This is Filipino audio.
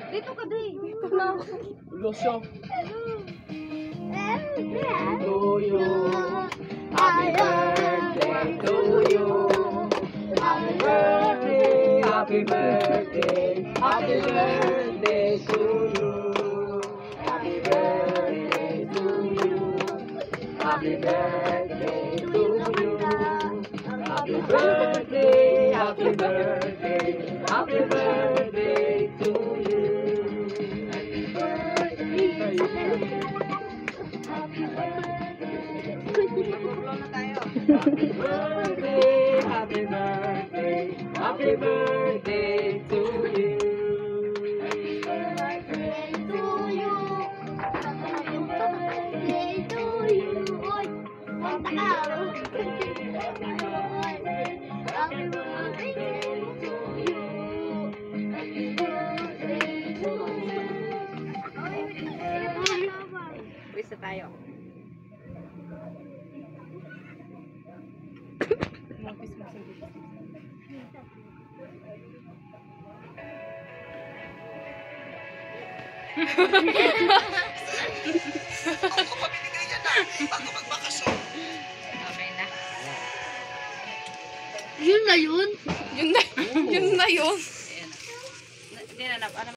Dito ka, Day. Dito na ako. Losyo. To you. Happy birthday to you. Happy birthday, happy birthday, happy birthday to you. Happy birthday to you. Happy birthday to you. Happy birthday, happy birthday, happy birthday to you. Happy birthday. Happy birthday, happy birthday, happy birthday to you. Happy birthday to you. Happy birthday to you. Oy, punta ka. Happy birthday to you. Happy birthday to you. Wisa tayo. Ako pa binigay niya na. Bago magbakasyon. Okay na. Yun na yun. Yun na yun. Ayan. Hindi na